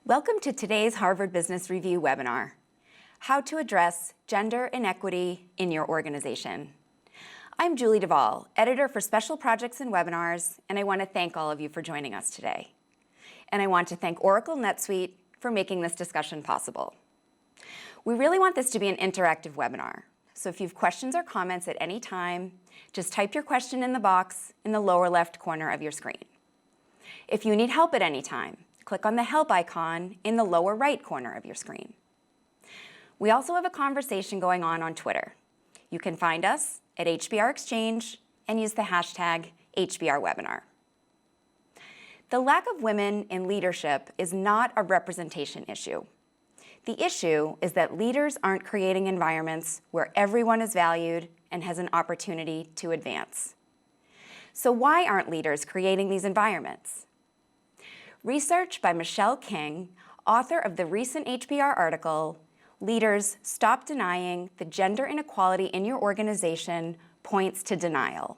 Welcome to today's Harvard Business Review webinar, How to Address Gender Inequity in Your Organization. I'm Julie Duvall, editor for Special Projects and Webinars, and I want to thank all of you for joining us today. And I want to thank Oracle NetSuite for making this discussion possible. We really want this to be an interactive webinar, so if you have questions or comments at any time, just type your question in the box in the lower left corner of your screen. If you need help at any time, click on the Help icon in the lower right corner of your screen. We also have a conversation going on Twitter. You can find us at HBR Exchange and use the hashtag HBRWebinar. The lack of women in leadership is not a representation issue. The issue is that leaders aren't creating environments where everyone is valued and has an opportunity to advance. So why aren't leaders creating these environments? Research by Michelle King, author of the recent HBR article, Leaders Stop Denying the Gender Inequality in Your Organization, points to denial.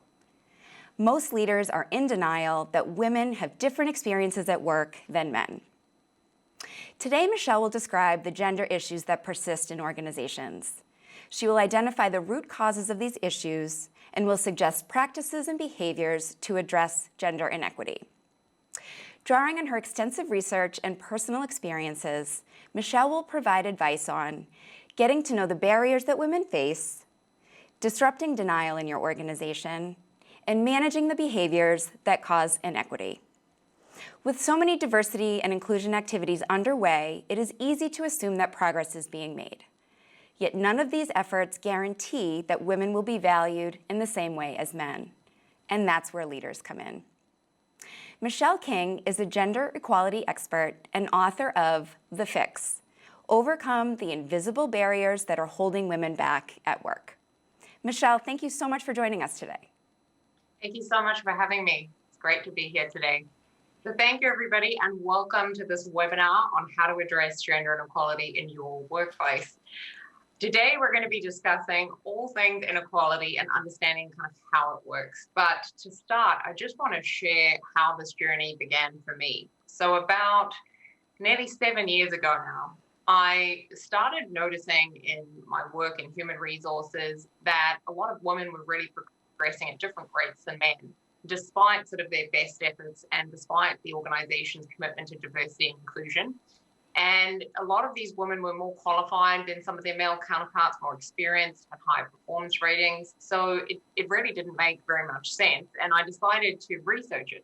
Most leaders are in denial that women have different experiences at work than men. Today, Michelle will describe the gender issues that persist in organizations. She will identify the root causes of these issues and will suggest practices and behaviors to address gender inequity. Drawing on her extensive research and personal experiences, Michelle will provide advice on getting to know the barriers that women face, disrupting denial in your organization, and managing the behaviors that cause inequity. With so many diversity and inclusion activities underway, it is easy to assume that progress is being made. Yet none of these efforts guarantee that women will be valued in the same way as men. And that's where leaders come in. Michelle King is a gender equality expert and author of The Fix: Overcome the Invisible Barriers That Are Holding Women Back at Work. Michelle, thank you so much for joining us today. Thank you so much for having me. It's great to be here today. So thank you, everybody, and welcome to this webinar on how to address gender inequality in your workplace. Today, we're going to be discussing all things inequality and understanding kind of how it works. But to start, I just want to share how this journey began for me. So about nearly 7 years ago now, I started noticing in my work in human resources that a lot of women were really progressing at different rates than men, despite sort of their best efforts and despite the organization's commitment to diversity and inclusion. And a lot of these women were more qualified than some of their male counterparts, more experienced, had higher performance ratings. So it really didn't make very much sense. And I decided to research it.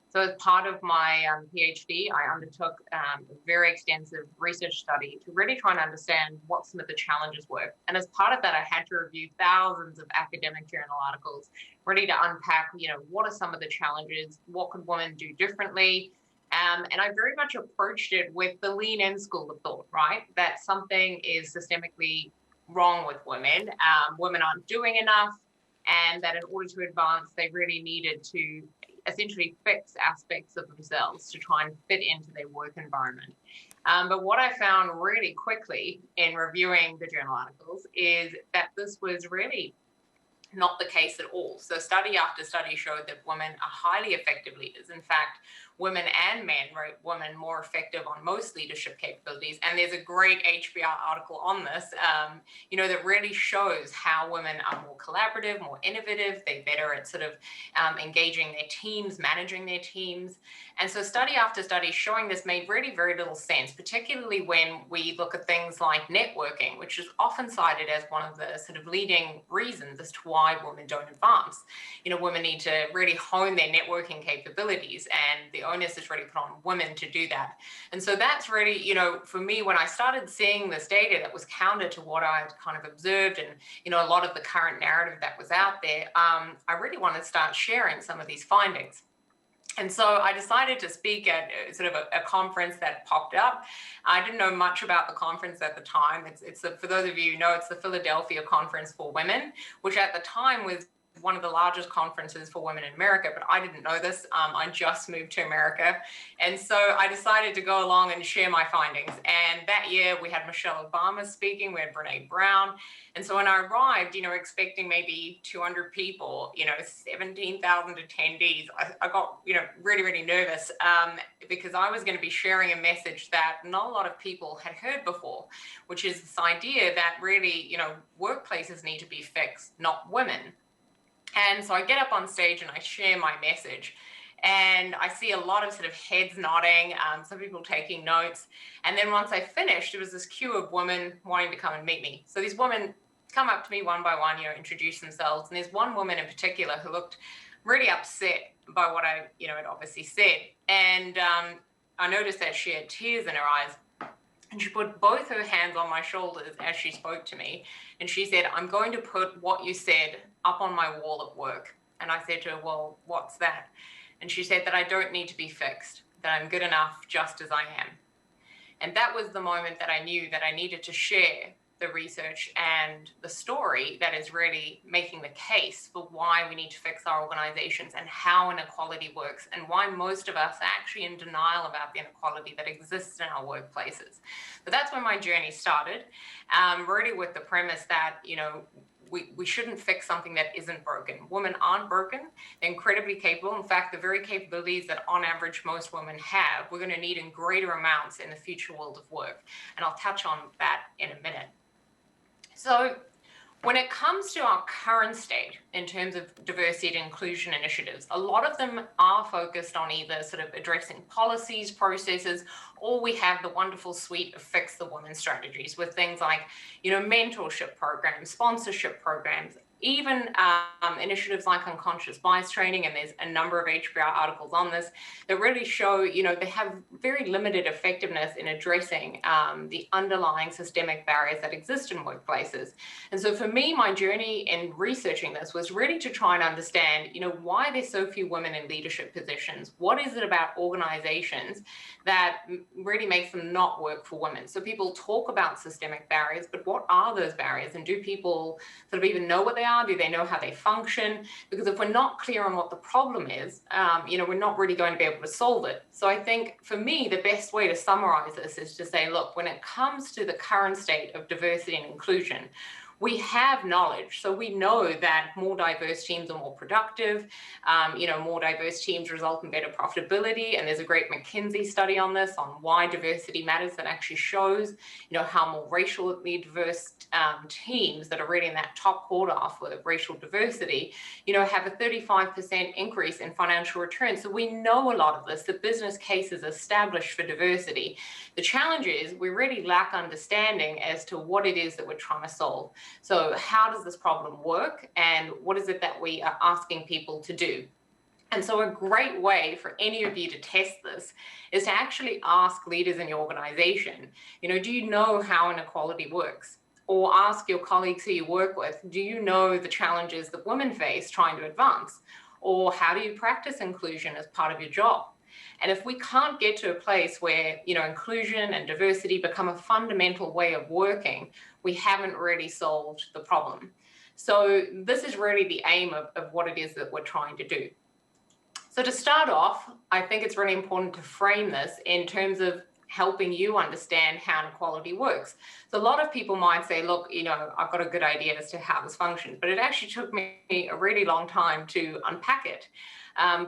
So as part of my PhD, I undertook a very extensive research study to really try and understand what some of the challenges were. And as part of that, I had to review thousands of academic journal articles, ready to unpack, what are some of the challenges? What could women do differently? And I very much approached it with the lean-in school of thought, right? That something is systemically wrong with women. Women aren't doing enough, and that in order to advance, they really needed to essentially fix aspects of themselves to try and fit into their work environment. But what I found really quickly in reviewing the journal articles is that this was really not the case at all. So study after study showed that women are highly effective leaders. In fact, women and men rate women more effective on most leadership capabilities. And there's a great HBR article on this, that really shows how women are more collaborative, more innovative. They're better at sort of engaging their teams, managing their teams. And so study after study showing this made really very little sense, particularly when we look at things like networking, which is often cited as one of the sort of leading reasons as to why women don't advance. Women need to really hone their networking capabilities, and the onus is really put on women to do that. And so that's really, for me, when I started seeing this data that was counter to what I had kind of observed and, a lot of the current narrative that was out there, I really wanted to start sharing some of these findings. And so I decided to speak at sort of a conference that popped up. I didn't know much about the conference at the time. For those of you who know, it's the Philadelphia Conference for Women, which at the time was one of the largest conferences for women in America, but I didn't know this. I just moved to America. And so I decided to go along and share my findings. And that year we had Michelle Obama speaking, we had Brene Brown. And so when I arrived, expecting maybe 200 people, 17,000 attendees, I got, really, really nervous because I was going to be sharing a message that not a lot of people had heard before, which is this idea that really, workplaces need to be fixed, not women. And so I get up on stage and I share my message. And I see a lot of sort of heads nodding, some people taking notes. And then once I finished, there was this queue of women wanting to come and meet me. So these women come up to me one by one, introduce themselves. And there's one woman in particular who looked really upset by what I, had obviously said. And I noticed that she had tears in her eyes. And she put both her hands on my shoulders as she spoke to me. And she said, "I'm going to put what you said up on my wall at work." And I said to her, "Well, what's that?" And she said that I don't need to be fixed, that I'm good enough just as I am. And that was the moment that I knew that I needed to share the research and the story that is really making the case for why we need to fix our organizations and how inequality works and why most of us are actually in denial about the inequality that exists in our workplaces. So that's when my journey started, really with the premise that, we shouldn't fix something that isn't broken. Women aren't broken. They're incredibly capable. In fact, the very capabilities that on average most women have, we're going to need in greater amounts in the future world of work. And I'll touch on that in a minute. So when it comes to our current state in terms of diversity and inclusion initiatives, a lot of them are focused on either sort of addressing policies, processes, or we have the wonderful suite of Fix the Women strategies with things like, mentorship programs, sponsorship programs, even initiatives like unconscious bias training, and there's a number of HBR articles on this that really show, they have very limited effectiveness in addressing the underlying systemic barriers that exist in workplaces. And so for me, my journey in researching this was really to try and understand, why there's so few women in leadership positions. What is it about organizations that really makes them not work for women? So people talk about systemic barriers, but what are those barriers? And do people sort of even know what they are? Do they know how they function? Because if we're not clear on what the problem is, we're not really going to be able to solve it. So I think for me, the best way to summarize this is to say, look, when it comes to the current state of diversity and inclusion, we have knowledge. So we know that more diverse teams are more productive, more diverse teams result in better profitability. And there's a great McKinsey study on this, on why diversity matters, that actually shows, how more racially diverse teams that are really in that top quartile for racial diversity, have a 35% increase in financial returns. So we know a lot of this. The business case is established for diversity. The challenge is we really lack understanding as to what it is that we're trying to solve. So how does this problem work, and what is it that we are asking people to do? And so a great way for any of you to test this is to actually ask leaders in your organization, do you know how inequality works? Or ask your colleagues who you work with, do you know the challenges that women face trying to advance? Or how do you practice inclusion as part of your job? And if we can't get to a place where, inclusion and diversity become a fundamental way of working, we haven't really solved the problem. So this is really the aim of what it is that we're trying to do. So to start off, I think it's really important to frame this in terms of helping you understand how inequality works. So a lot of people might say, look, I've got a good idea as to how this functions, but it actually took me a really long time to unpack it.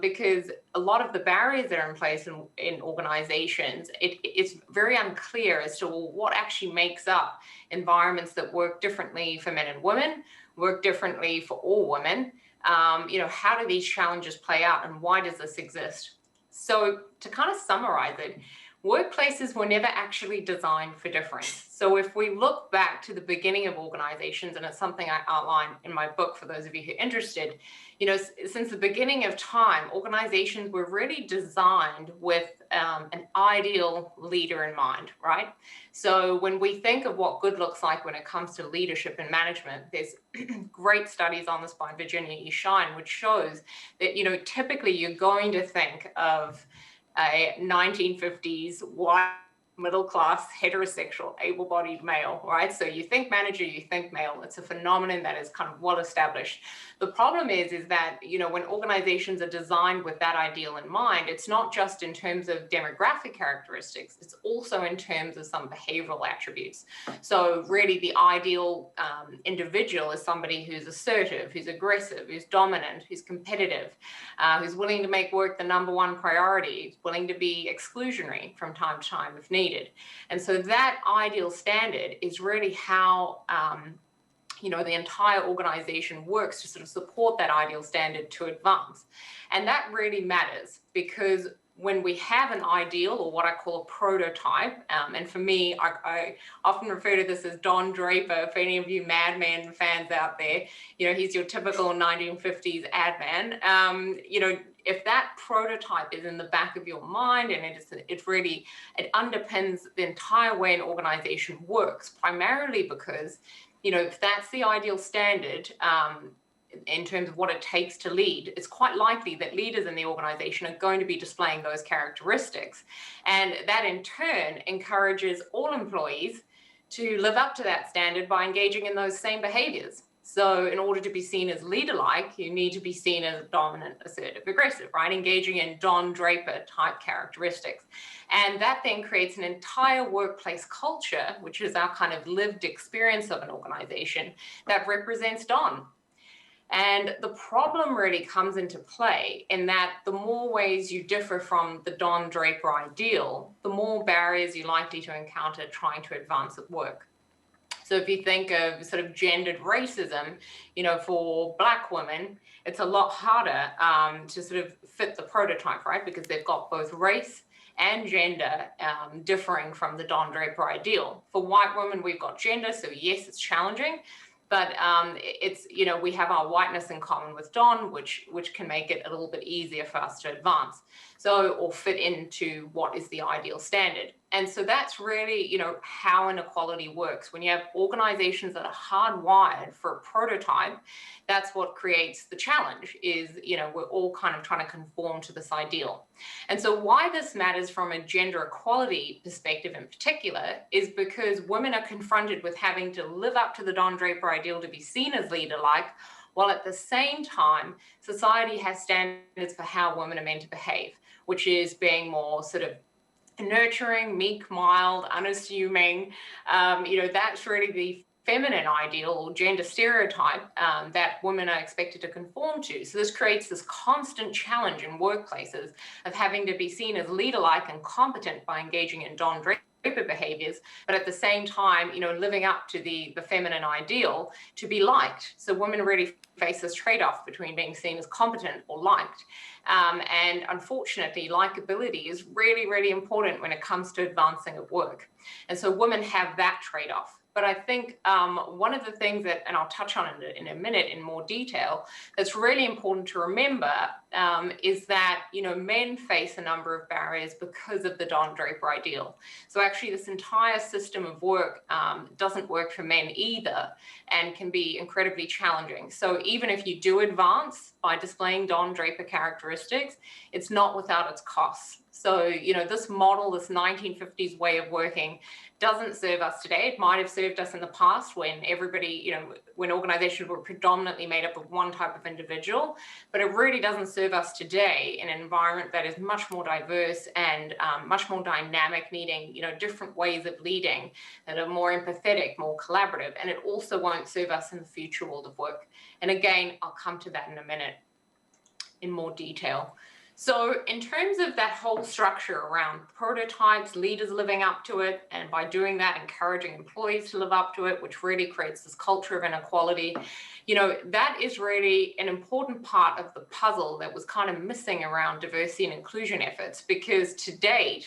Because a lot of the barriers that are in place in organizations, it's very unclear as to what actually makes up environments that work differently for men and women, work differently for all women. How do these challenges play out, and why does this exist? So to kind of summarize it, workplaces were never actually designed for difference. So if we look back to the beginning of organizations, and it's something I outline in my book for those of you who are interested, since the beginning of time, organizations were really designed with an ideal leader in mind, right? So when we think of what good looks like when it comes to leadership and management, there's great studies on this by Virginia E. Shine, which shows that, typically you're going to think of a 1950s white middle-class, heterosexual, able-bodied male, right? So you think manager, you think male. It's a phenomenon that is kind of well established. The problem is that, when organizations are designed with that ideal in mind, it's not just in terms of demographic characteristics, it's also in terms of some behavioral attributes. So really the ideal individual is somebody who's assertive, who's aggressive, who's dominant, who's competitive, who's willing to make work the number one priority, willing to be exclusionary from time to time if needed. And so that ideal standard is really how the entire organization works to sort of support that ideal standard to advance. And that really matters, because when we have an ideal, or what I call a prototype, and for me, I often refer to this as Don Draper. For any of you Mad Men fans out there, he's your typical 1950s ad man. If that prototype is in the back of your mind, and it underpins the entire way an organization works, primarily because, if that's the ideal standard, in terms of what it takes to lead, it's quite likely that leaders in the organization are going to be displaying those characteristics. And that in turn encourages all employees to live up to that standard by engaging in those same behaviors. So in order to be seen as leader-like, you need to be seen as dominant, assertive, aggressive, right? Engaging in Don Draper type characteristics. And that then creates an entire workplace culture, which is our kind of lived experience of an organization, that represents Don. And the problem really comes into play in that the more ways you differ from the Don Draper ideal, the more barriers you're likely to encounter trying to advance at work. So if you think of sort of gendered racism, for Black women, it's a lot harder to sort of fit the prototype, right? Because they've got both race and gender differing from the Don Draper ideal. For white women, we've got gender, so yes, it's challenging. But it's, we have our whiteness in common with Don, which can make it a little bit easier for us to advance. Or fit into what is the ideal standard. And so that's really, how inequality works. When you have organizations that are hardwired for a prototype, that's what creates the challenge is, we're all kind of trying to conform to this ideal. And so why this matters from a gender equality perspective in particular is because women are confronted with having to live up to the Don Draper ideal to be seen as leader-like, while at the same time, society has standards for how women are meant to behave, which is being more sort of nurturing, meek, mild, unassuming. That's really the feminine ideal or gender stereotype that women are expected to conform to. So this creates this constant challenge in workplaces of having to be seen as leader-like and competent by engaging in Don Draper behaviors, but at the same time, living up to the feminine ideal to be liked. So women really face this trade-off between being seen as competent or liked. And unfortunately, likability is really, really important when it comes to advancing at work. And so women have that trade-off. But I think one of the things that, and I'll touch on it in a minute in more detail, that's really important to remember is that, men face a number of barriers because of the Don Draper ideal. So actually this entire system of work doesn't work for men either and can be incredibly challenging. So even if you do advance by displaying Don Draper characteristics, it's not without its costs. So, this model, this 1950s way of working doesn't serve us today. It might have served us in the past when everybody, when organizations were predominantly made up of one type of individual, but it really doesn't serve us today in an environment that is much more diverse and much more dynamic, needing, different ways of leading that are more empathetic, more collaborative, and it also won't serve us in the future world of work. And again, I'll come to that in a minute in more detail. So in terms of that whole structure around prototypes, leaders living up to it, and by doing that, encouraging employees to live up to it, which really creates this culture of inequality, that is really an important part of the puzzle that was kind of missing around diversity and inclusion efforts, because to date,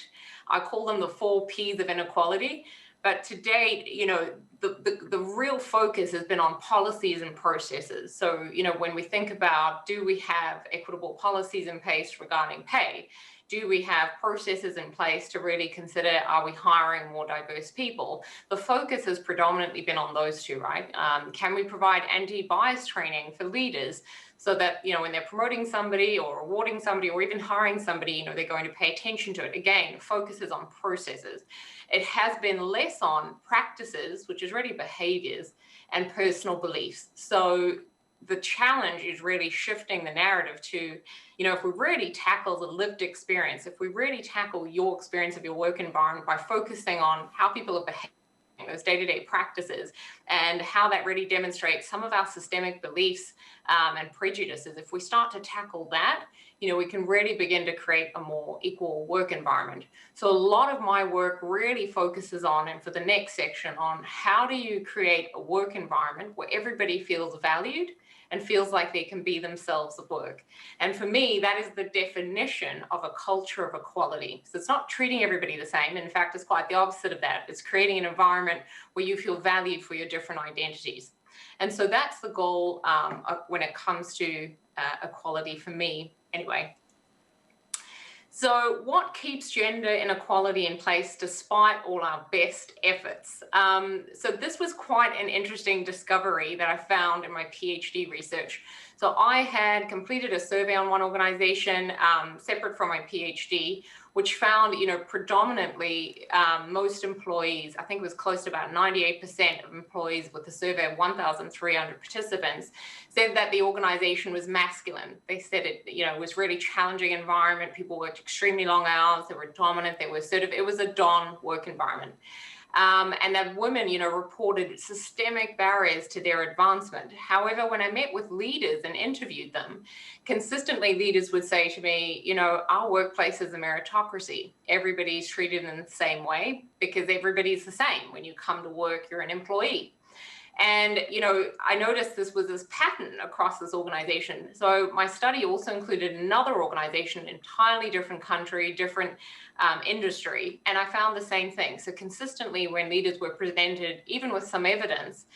I call them the 4 Ps of inequality, but to date, the real focus has been on policies and processes. So, when we think about, do we have equitable policies in place regarding pay? do we have processes in place to really consider, are we hiring more diverse people? The focus has predominantly been on those two, right? Can we provide anti-bias training for leaders so that, when they're promoting somebody or awarding somebody or even hiring somebody, they're going to pay attention to it? Again, the focus is on processes. It has been less on practices, which is really behaviors, and personal beliefs. So the challenge is really shifting the narrative to, if we really tackle the lived experience, if we really tackle your experience of your work environment by focusing on how people are behaving, those day-to-day practices, and how that really demonstrates some of our systemic beliefs and prejudices, if we start to tackle that, we can really begin to create a more equal work environment. So a lot of my work really focuses on, and for the next section, on how do you create a work environment where everybody feels valued and feels like they can be themselves at work. And for me, that is the definition of a culture of equality. So it's not treating everybody the same. In fact, it's quite the opposite of that. It's creating an environment where you feel valued for your different identities. And so that's the goal when it comes to equality for me, anyway. So what keeps gender inequality in place despite all our best efforts? So this was quite an interesting discovery that I found in my PhD research. So I had completed a survey on one organization separate from my PhD, which found, predominantly most employees, I think it was close to about 98% of employees with a survey of 1,300 participants, said that the organization was masculine. They said it, was really challenging environment. People worked extremely long hours. They were dominant. They were assertive. It was a Don work environment. And that women, reported systemic barriers to their advancement. However, when I met with leaders and interviewed them, consistently leaders would say to me, our workplace is a meritocracy. Everybody's treated in the same way because everybody's the same. When you come to work, you're an employee. And, I noticed this pattern across this organization. So my study also included another organization, entirely different country, different industry. And I found the same thing. So consistently when leaders were presented, even with some evidence,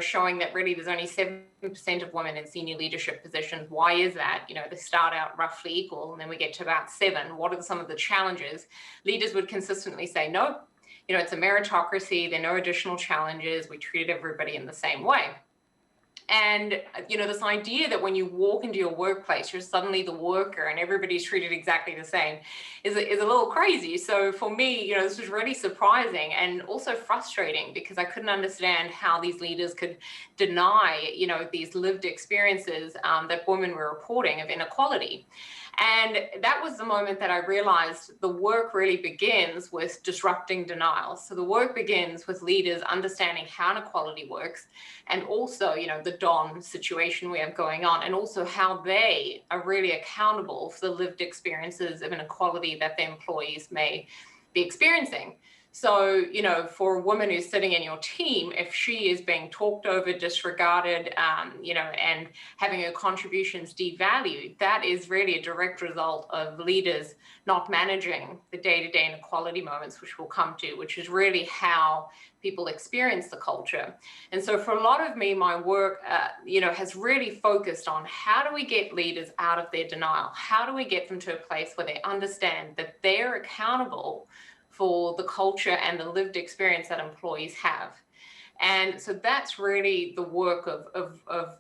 showing that really there's only 7% of women in senior leadership positions. Why is that? They start out roughly equal and then we get to about 7. What are some of the challenges? Leaders would consistently say, nope. It's a meritocracy. There are no additional challenges. We treat everybody in the same way. And, this idea that when you walk into your workplace, you're suddenly the worker and everybody's treated exactly the same is a little crazy. So for me, this was really surprising and also frustrating because I couldn't understand how these leaders could deny, these lived experiences that women were reporting of inequality. And that was the moment that I realized the work really begins with disrupting denial. So the work begins with leaders understanding how inequality works and also, the Don situation we have going on, and also how they are really accountable for the lived experiences of inequality that their employees may be experiencing. So, for a woman who's sitting in your team, if she is being talked over, disregarded, and having her contributions devalued, that is really a direct result of leaders not managing the day-to-day inequality moments, which we'll come to, which is really how people experience the culture. And so for a lot of me, my work, has really focused on how do we get leaders out of their denial? How do we get them to a place where they understand that they're accountable for the culture and the lived experience that employees have? And so that's really the work of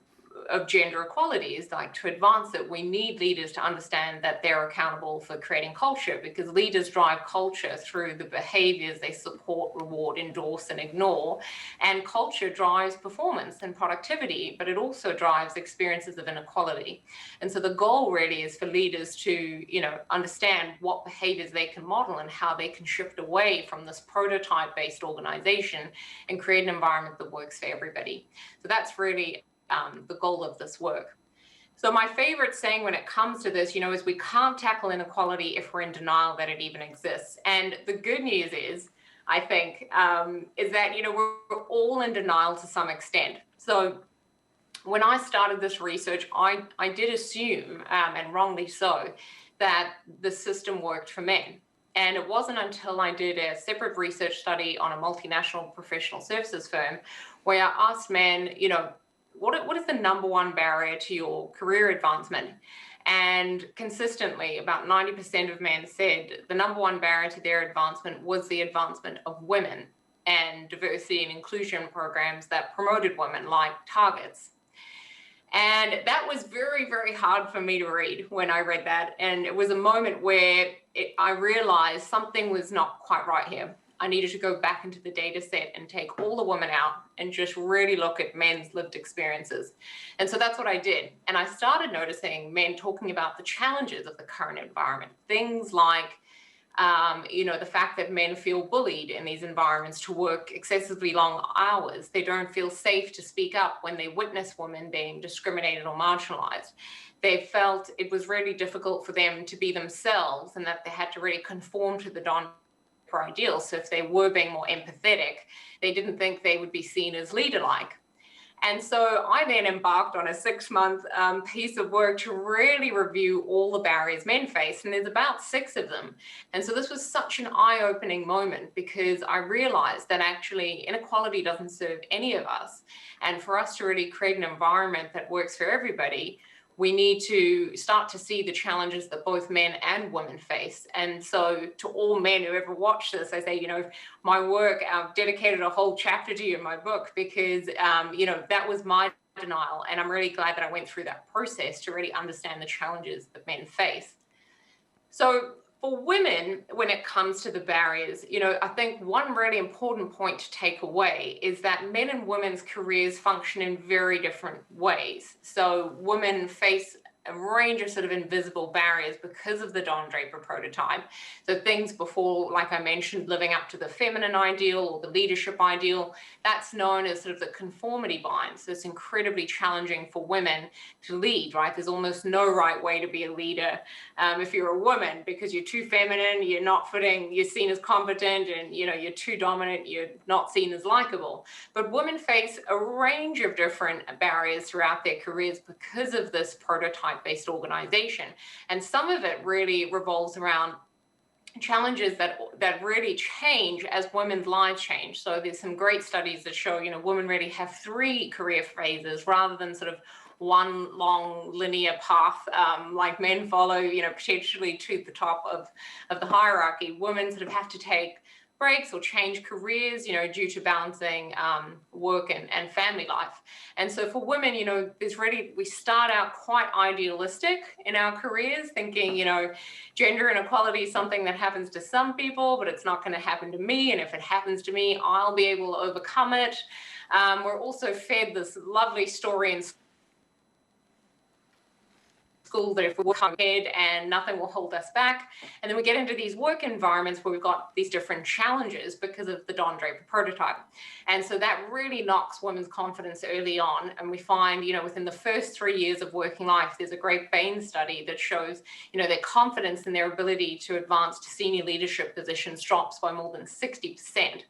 gender equality, is like to advance it. We need leaders to understand that they're accountable for creating culture, because leaders drive culture through the behaviors they support, reward, endorse, and ignore. And culture drives performance and productivity, but it also drives experiences of inequality. And so the goal really is for leaders to, understand what behaviors they can model and how they can shift away from this prototype-based organization and create an environment that works for everybody. So that's really the goal of this work. So my favorite saying when it comes to this, is we can't tackle inequality if we're in denial that it even exists. And the good news is, I think, is that, we're all in denial to some extent. So when I started this research, I did assume, and wrongly so, that the system worked for men. And it wasn't until I did a separate research study on a multinational professional services firm where I asked men, what is the number one barrier to your career advancement? And consistently, about 90% of men said the number one barrier to their advancement was the advancement of women and diversity and inclusion programs that promoted women, like Targets. And that was very, very hard for me to read when I read that. And it was a moment where I realized something was not quite right here. I needed to go back into the data set and take all the women out and just really look at men's lived experiences. And so that's what I did. And I started noticing men talking about the challenges of the current environment, things like the fact that men feel bullied in these environments to work excessively long hours. They don't feel safe to speak up when they witness women being discriminated or marginalized. They felt it was really difficult for them to be themselves and that they had to really conform to the ideal. So if they were being more empathetic, they didn't think they would be seen as leader-like. And so I then embarked on a 6-month piece of work to really review all the barriers men face, and there's about 6 of them. And so this was such an eye-opening moment because I realized that actually inequality doesn't serve any of us. And for us to really create an environment that works for everybody, we need to start to see the challenges that both men and women face. And so to all men who ever watch this, I say, my work, I've dedicated a whole chapter to you in my book because, that was my denial. And I'm really glad that I went through that process to really understand the challenges that men face. So for women, when it comes to the barriers, I think one really important point to take away is that men and women's careers function in very different ways. So women face a range of sort of invisible barriers because of the Don Draper prototype. So things before, like I mentioned, living up to the feminine ideal or the leadership ideal, that's known as sort of the conformity bind. So it's incredibly challenging for women to lead, right? There's almost no right way to be a leader if you're a woman, because you're too feminine, you're not fitting, you're seen as competent, and you're too dominant, you're not seen as likable. But women face a range of different barriers throughout their careers because of this prototype-based organization. And some of it really revolves around challenges that really change as women's lives change. So there's some great studies that show, women really have 3 career phases rather than sort of one long linear path like men follow, potentially to the top of the hierarchy. Women sort of have to take breaks or change careers, due to balancing work and family life. And so for women, we start out quite idealistic in our careers, thinking, gender inequality is something that happens to some people, but it's not going to happen to me. And if it happens to me, I'll be able to overcome it. We're also fed this lovely story in school that if we work ahead and nothing will hold us back. And then we get into these work environments where we've got these different challenges because of the Don Draper prototype. And so that really knocks women's confidence early on. And we find, within the first 3 years of working life, there's a great Bain study that shows, their confidence in their ability to advance to senior leadership positions drops by more than 60%.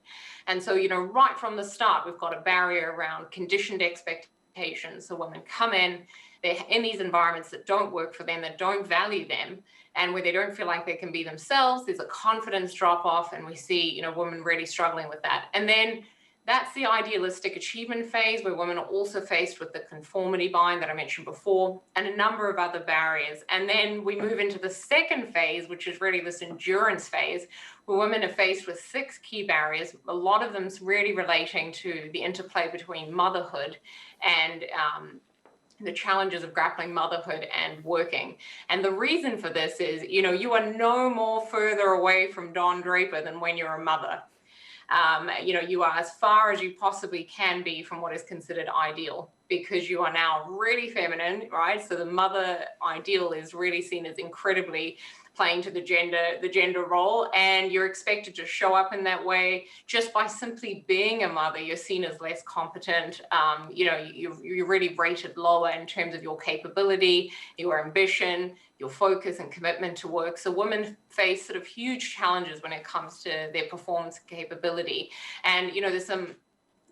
And so, right from the start, we've got a barrier around conditioned expectations. So women come in, they're in these environments that don't work for them, that don't value them, and where they don't feel like they can be themselves. There's a confidence drop off, and we see, women really struggling with that. And then that's the idealistic achievement phase, where women are also faced with the conformity bind that I mentioned before, and a number of other barriers. And then we move into the second phase, which is really this endurance phase, where women are faced with 6 key barriers, a lot of them really relating to the interplay between motherhood and the challenges of grappling motherhood and working. And the reason for this is, you are no more further away from Don Draper than when you're a mother. You are as far as you possibly can be from what is considered ideal, because you are now really feminine, right? So the mother ideal is really seen as incredibly playing to the gender role, and you're expected to show up in that way. Just by simply being a mother, you're seen as less competent. You're really rated lower in terms of your capability, your ambition, your focus and commitment to work. So women face sort of huge challenges when it comes to their performance capability. And, there's some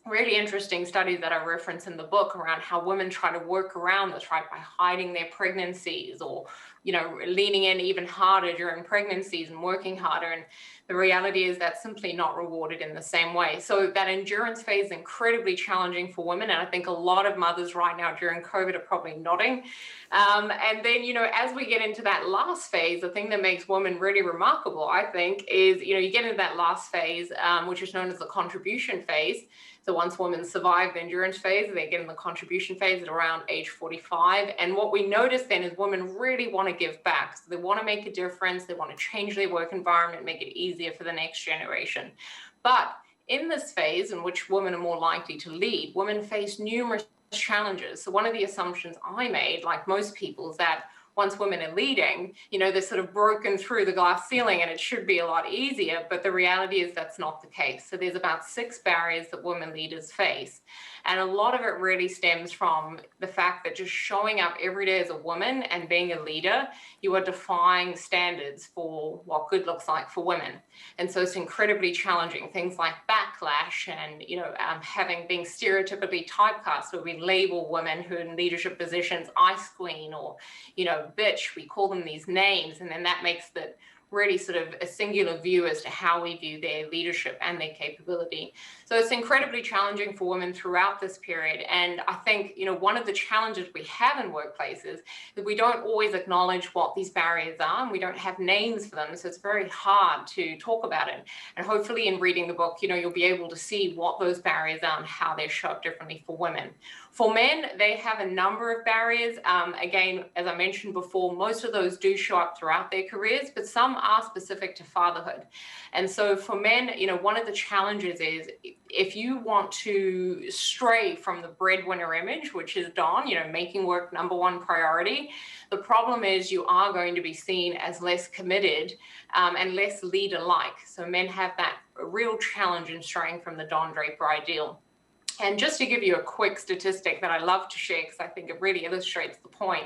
really interesting studies that I reference in the book around how women try to work around this, right, by hiding their pregnancies or leaning in even harder during pregnancies and working harder. And the reality is that's simply not rewarded in the same way. So that endurance phase is incredibly challenging for women. And I think a lot of mothers right now during COVID are probably nodding. And then, as we get into that last phase, the thing that makes women really remarkable, I think, is, you get into that last phase, which is known as the contribution phase. So once women survive the endurance phase, they get in the contribution phase at around age 45. And what we notice then is women really want to give back. So they want to make a difference. They want to change their work environment, make it easier for the next generation. But in this phase in which women are more likely to lead, women face numerous challenges. So one of the assumptions I made, like most people, is that once women are leading, they're sort of broken through the glass ceiling and it should be a lot easier. But the reality is that's not the case. So there's about 6 barriers that women leaders face. And a lot of it really stems from the fact that just showing up every day as a woman and being a leader, you are defying standards for what good looks like for women. And so it's incredibly challenging. Things like backlash and, being stereotypically typecast, where we label women who are in leadership positions ice queen or, bitch. We call them these names, and then that makes the really sort of a singular view as to how we view their leadership and their capability. So it's incredibly challenging for women throughout this period. And I think, one of the challenges we have in workplaces is we don't always acknowledge what these barriers are, and we don't have names for them. So it's very hard to talk about it. And hopefully in reading the book, you'll be able to see what those barriers are and how they show up differently for women. For men, they have a number of barriers. Again, as I mentioned before, most of those do show up throughout their careers, but some are specific to fatherhood. And so for men, one of the challenges is if you want to stray from the breadwinner image, which is Don, making work number one priority, the problem is you are going to be seen as less committed and less leader-like. So men have that real challenge in straying from the Don Draper ideal. And just to give you a quick statistic that I love to share, because I think it really illustrates the point,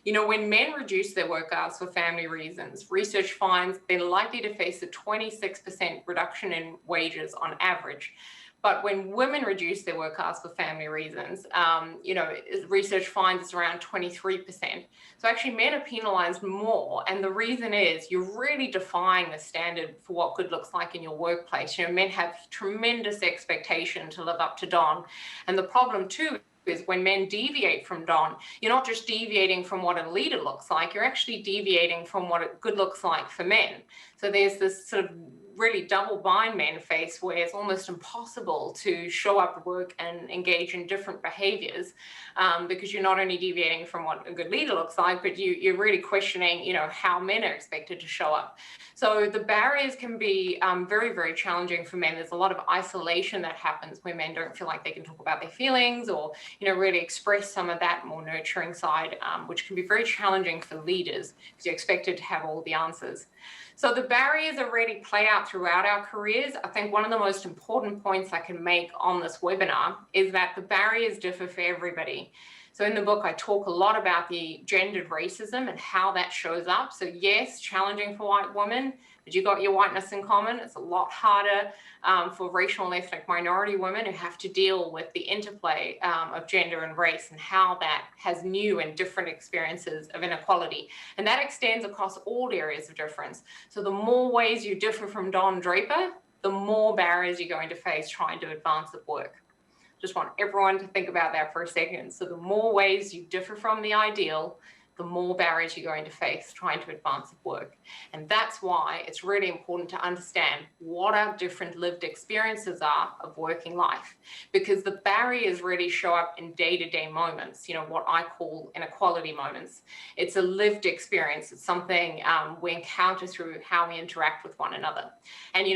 when men reduce their work hours for family reasons, research finds they're likely to face a 26% reduction in wages on average. But when women reduce their work hours for family reasons, research finds it's around 23%. So actually men are penalized more. And the reason is you're really defying the standard for what good looks like in your workplace. Men have tremendous expectation to live up to Don. And the problem too is when men deviate from Don, you're not just deviating from what a leader looks like, you're actually deviating from what it good looks like for men. So there's this sort of really double bind men face where it's almost impossible to show up at work and engage in different behaviors because you're not only deviating from what a good leader looks like, but you're really questioning, how men are expected to show up. So the barriers can be very, very challenging for men. There's a lot of isolation that happens where men don't feel like they can talk about their feelings or, really express some of that more nurturing side, which can be very challenging for leaders because you're expected to have all the answers. So the barriers already play out throughout our careers. I think one of the most important points I can make on this webinar is that the barriers differ for everybody. So in the book, I talk a lot about the gendered racism and how that shows up. So yes, challenging for white women, but you got your whiteness in common. It's a lot harder for racial and ethnic minority women who have to deal with the interplay of gender and race and how that has new and different experiences of inequality. And that extends across all areas of difference. So the more ways you differ from Don Draper, the more barriers you're going to face trying to advance at work. Just want everyone to think about that for a second. So the more ways you differ from the ideal, the more barriers you're going to face trying to advance at work. And that's why it's really important to understand what our different lived experiences are of working life, because the barriers really show up in day-to-day moments, what I call inequality moments. It's a lived experience. It's something we encounter through how we interact with one another. And,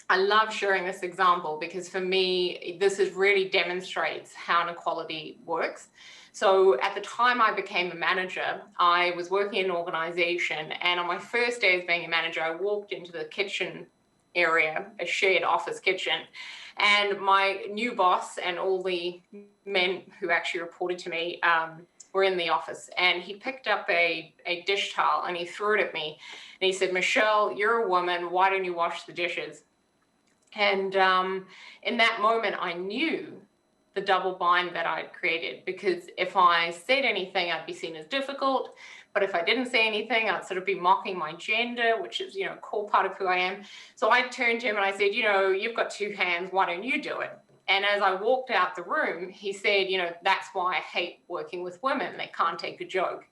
I love sharing this example because for me, this really demonstrates how inequality works. So at the time I became a manager, I was working in an organization, and on my first day as being a manager, I walked into the kitchen area, a shared office kitchen, and my new boss and all the men who actually reported to me were in the office, and he picked up a dish towel and he threw it at me, and he said, "Michelle, you're a woman, why don't you wash the dishes?" And in that moment, I knew the double bind that I'd created, because if I said anything, I'd be seen as difficult. But if I didn't say anything, I'd sort of be mocking my gender, which is, a core part of who I am. So I turned to him and I said, you've got two hands, why don't you do it? And as I walked out the room, he said, that's why I hate working with women. They can't take a joke.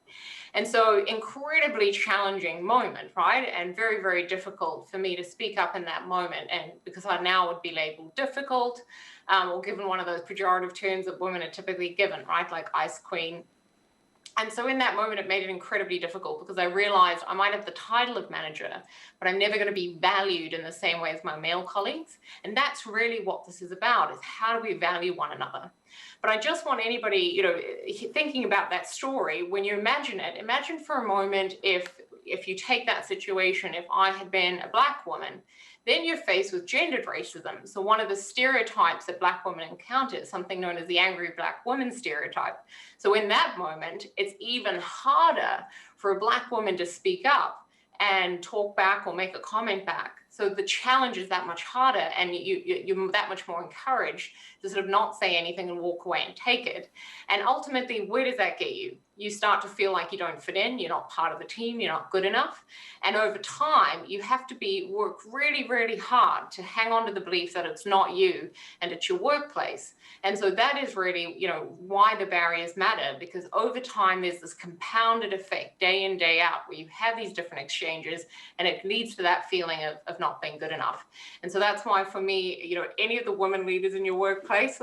And so incredibly challenging moment, right? And very, very difficult for me to speak up in that moment. And because I now would be labeled difficult or given one of those pejorative terms that women are typically given, right? Like ice queen. And so in that moment, it made it incredibly difficult because I realized I might have the title of manager, but I'm never going to be valued in the same way as my male colleagues. And that's really what this is about, is how do we value one another? But I just want anybody, thinking about that story, when you imagine it, imagine for a moment if you take that situation, if I had been a Black woman, then you're faced with gendered racism. So one of the stereotypes that Black women encounter is something known as the angry Black woman stereotype. So in that moment, it's even harder for a Black woman to speak up and talk back or make a comment back. So the challenge is that much harder, and you're that much more encouraged to sort of not say anything and walk away and take it. And ultimately, where does that get you? You start to feel like you don't fit in, you're not part of the team, you're not good enough. And over time, you have to work really, really hard to hang on to the belief that it's not you and it's your workplace. And so that is really, why the barriers matter, because over time, there's this compounded effect day in, day out, where you have these different exchanges and it leads to that feeling of not being good enough. And so that's why for me, any of the women leaders in your workplace,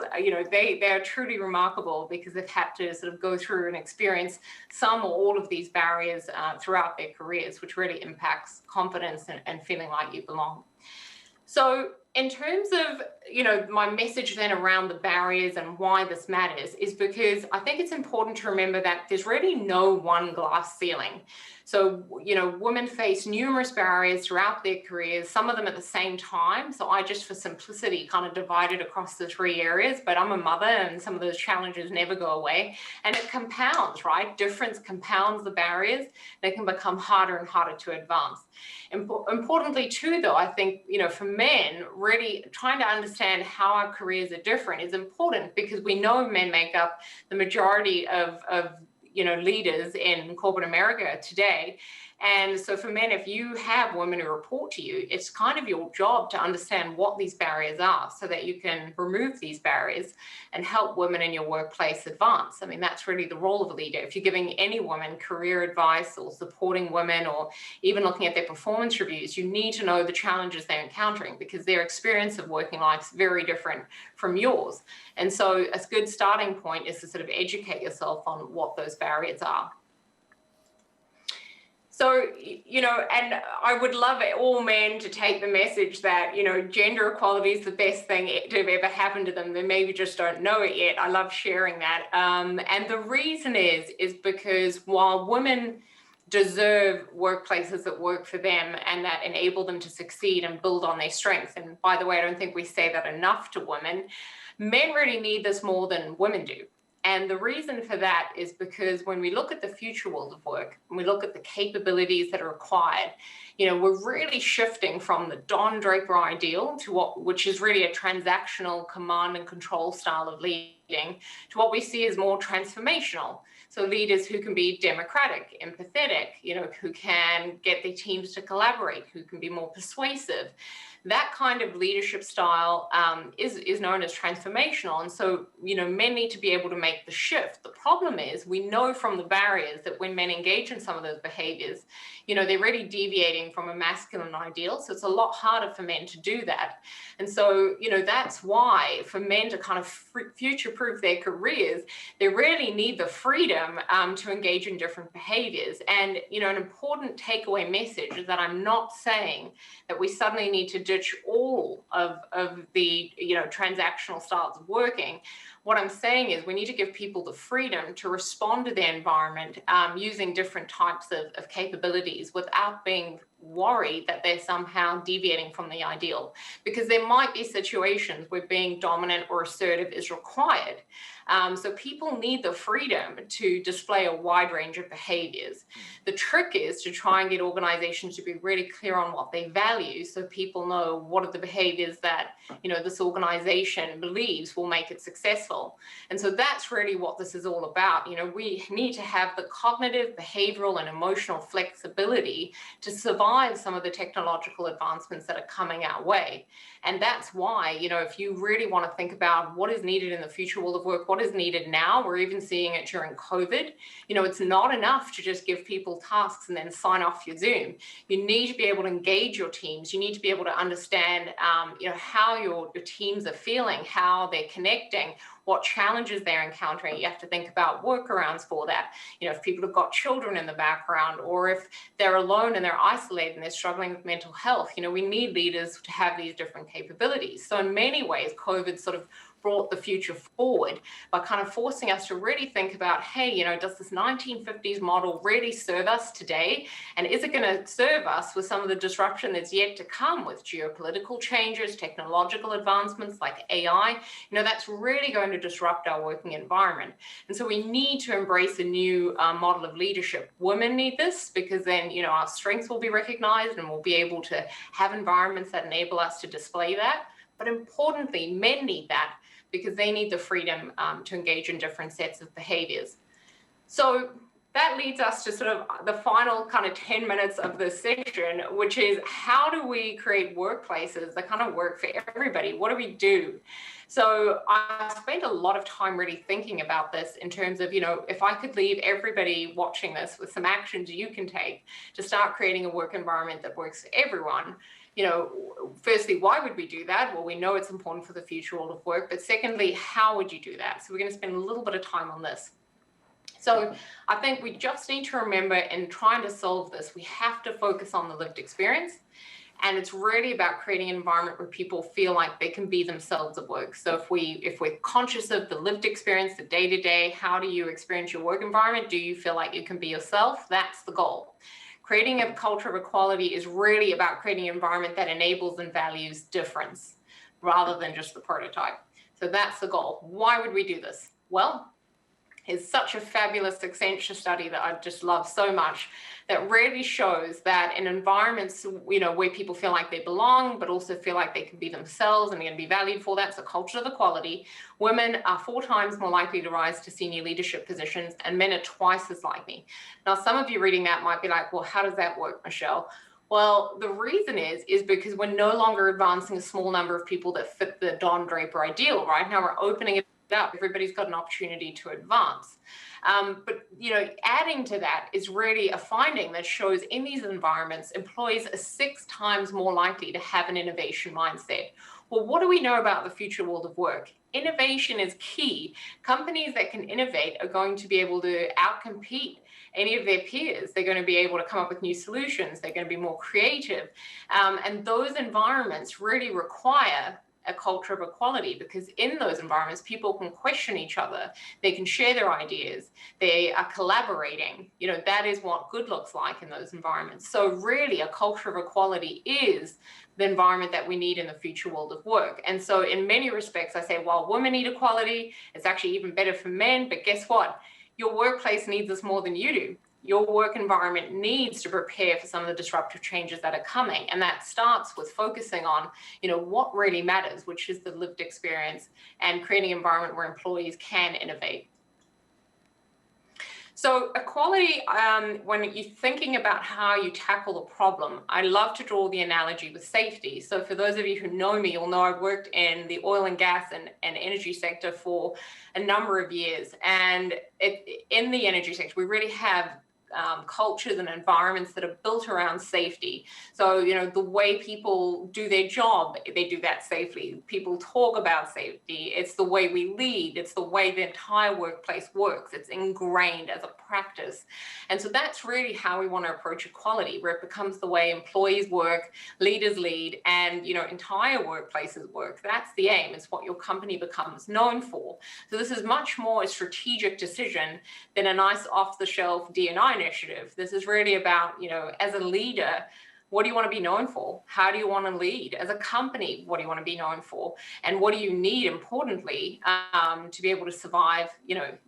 they are truly remarkable because they've had to sort of go through and experience some or all of these barriers throughout their careers, which really impacts confidence and feeling like you belong. So in terms of, my message then around the barriers and why this matters is because I think it's important to remember that there's really no one glass ceiling. So, women face numerous barriers throughout their careers, some of them at the same time. So I just, for simplicity, kind of divided across the three areas, but I'm a mother and some of those challenges never go away. And it compounds, right? Difference compounds the barriers. They can become harder and harder to advance. Importantly too, though, I think, for men, really trying to understand how our careers are different is important because we know men make up the majority of leaders in corporate America today. And so for men, if you have women who report to you, it's kind of your job to understand what these barriers are so that you can remove these barriers and help women in your workplace advance. I mean, that's really the role of a leader. If you're giving any woman career advice or supporting women or even looking at their performance reviews, you need to know the challenges they're encountering because their experience of working life is very different from yours. And so a good starting point is to sort of educate yourself on what those barriers are. So, and I would love all men to take the message that, gender equality is the best thing to have ever happened to them. They maybe just don't know it yet. I love sharing that. And the reason is because while women deserve workplaces that work for them and that enable them to succeed and build on their strengths, and by the way, I don't think we say that enough to women, men really need this more than women do. And the reason for that is because when we look at the future world of work, and we look at the capabilities that are required, we're really shifting from the Don Draper ideal to which is really a transactional command and control style of leading, to what we see as more transformational. So leaders who can be democratic, empathetic, who can get their teams to collaborate, who can be more persuasive. That kind of leadership style is known as transformational. And so, men need to be able to make the shift. The problem is we know from the barriers that when men engage in some of those behaviors, they're really deviating from a masculine ideal. So it's a lot harder for men to do that. And so, that's why for men to kind of future-proof their careers, they really need the freedom to engage in different behaviors. And, an important takeaway message is that I'm not saying that we suddenly need to ditch all of the transactional styles of working. What I'm saying is we need to give people the freedom to respond to their environment using different types of capabilities without being worried that they're somehow deviating from the ideal. Because there might be situations where being dominant or assertive is required. So people need the freedom to display a wide range of behaviors. The trick is to try and get organizations to be really clear on what they value so people know what are the behaviors behaviors that, this organization believes will make it successful. And so that's really what this is all about. We need to have the cognitive, behavioral, and emotional flexibility to survive some of the technological advancements that are coming our way. And that's why, if you really want to think about what is needed in the future world of work, what is needed now, we're even seeing it during COVID, it's not enough to just give people tasks and then sign off your Zoom. You need to be able to engage your teams. You need to be able to understand, how your teams are feeling, how they're connecting, what challenges they're encountering. You have to think about workarounds for that. If people have got children in the background, or if they're alone and they're isolated and they're struggling with mental health, we need leaders to have these different capabilities. So in many ways, COVID sort of brought the future forward by kind of forcing us to really think about, hey, does this 1950s model really serve us today? And is it going to serve us with some of the disruption that's yet to come with geopolitical changes, technological advancements like AI? That's really going to disrupt our working environment. And so we need to embrace a new model of leadership. Women need this because then, our strengths will be recognized and we'll be able to have environments that enable us to display that. But importantly, men need that because they need the freedom to engage in different sets of behaviors. So that leads us to sort of the final kind of 10 minutes of this session, which is how do we create workplaces that kind of work for everybody? What do we do? So I spent a lot of time really thinking about this in terms of, if I could leave everybody watching this with some actions you can take to start creating a work environment that works for everyone. Firstly, why would we do that? Well, we know it's important for the future world of work, but secondly, how would you do that? So we're going to spend a little bit of time on this. So I think we just need to remember in trying to solve this, we have to focus on the lived experience. And it's really about creating an environment where people feel like they can be themselves at work. So if we're conscious of the lived experience, the day-to-day, how do you experience your work environment? Do you feel like you can be yourself? That's the goal. Creating a culture of equality is really about creating an environment that enables and values difference rather than just the prototype. So that's the goal. Why would we do this? Well, it's such a fabulous Accenture study that I just love so much that really shows that in environments, where people feel like they belong, but also feel like they can be themselves and they're going to be valued for that, so culture of equality, women are 4 times more likely to rise to senior leadership positions and men are twice as likely. Now, some of you reading that might be like, well, how does that work, Michelle? Well, the reason is because we're no longer advancing a small number of people that fit the Don Draper ideal, right? Now we're opening it up. Everybody's got an opportunity to advance. But adding to that is really a finding that shows in these environments, employees are 6 times more likely to have an innovation mindset. Well, what do we know about the future world of work? Innovation is key. Companies that can innovate are going to be able to outcompete any of their peers. They're going to be able to come up with new solutions. They're going to be more creative. And those environments really require a culture of equality, because in those environments, people can question each other. They can share their ideas. They are collaborating. That is what good looks like in those environments. So really, a culture of equality is the environment that we need in the future world of work. And so in many respects, I say, while women need equality, it's actually even better for men. But guess what? Your workplace needs this more than you do. Your work environment needs to prepare for some of the disruptive changes that are coming. And that starts with focusing on, what really matters, which is the lived experience, and creating an environment where employees can innovate. So equality, when you're thinking about how you tackle the problem, I love to draw the analogy with safety. So for those of you who know me, you'll know I've worked in the oil and gas and energy sector for a number of years. And in the energy sector, we really have cultures and environments that are built around safety. So, the way people do their job, they do that safely. People talk about safety. It's the way we lead. It's the way the entire workplace works. It's ingrained as a practice. And so that's really how we want to approach equality, where it becomes the way employees work, leaders lead, and, entire workplaces work. That's the aim. It's what your company becomes known for. So this is much more a strategic decision than a nice off-the-shelf D&I initiative. This is really about, as a leader, what do you want to be known for? How do you want to lead? As a company, what do you want to be known for? And what do you need, importantly, to be able to survive,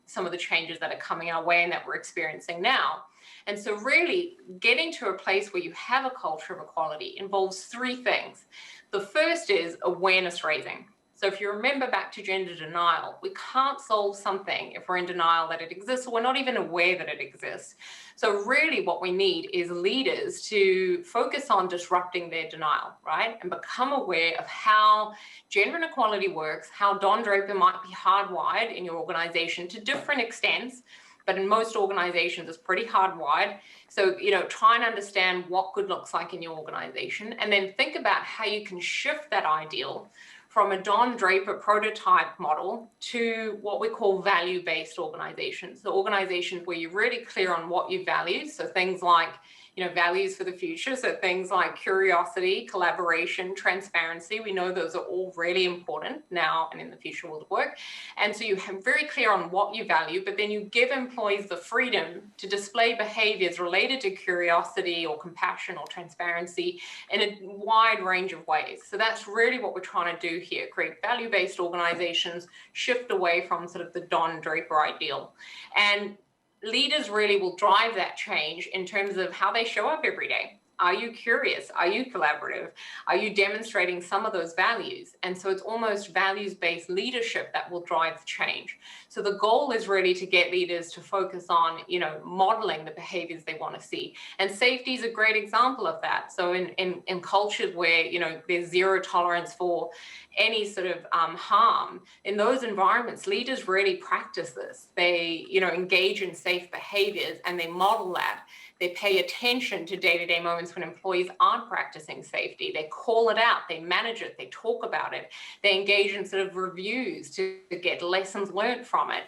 some of the changes that are coming our way and that we're experiencing now? And so really getting to a place where you have a culture of equality involves 3 things. The first is awareness raising. So if you remember back to gender denial, we can't solve something if we're in denial that it exists, or we're not even aware that it exists. So really what we need is leaders to focus on disrupting their denial, right? And become aware of how gender inequality works, how Don Draper might be hardwired in your organization to different extents, but in most organizations it's pretty hardwired. So, try and understand what good looks like in your organization, and then think about how you can shift that ideal from a Don Draper prototype model to what we call value-based organizations. So organizations where you're really clear on what you value. So things like, values for the future. So things like curiosity, collaboration, transparency. We know those are all really important now and in the future world of work. And so you have very clear on what you value, but then you give employees the freedom to display behaviors related to curiosity or compassion or transparency in a wide range of ways. So that's really what we're trying to do here, create value-based organizations, shift away from sort of the Don Draper ideal. And leaders really will drive that change in terms of how they show up every day. Are you curious? Are you collaborative? Are you demonstrating some of those values? And so it's almost values-based leadership that will drive the change. So the goal is really to get leaders to focus on, modeling the behaviors they want to see. And safety is a great example of that. So in cultures where, there's zero tolerance for any sort of harm, in those environments, leaders really practice this. They, engage in safe behaviors and they model that. They pay attention to day-to-day moments when employees aren't practicing safety. They call it out, they manage it, they talk about it. They engage in sort of reviews to get lessons learned from it.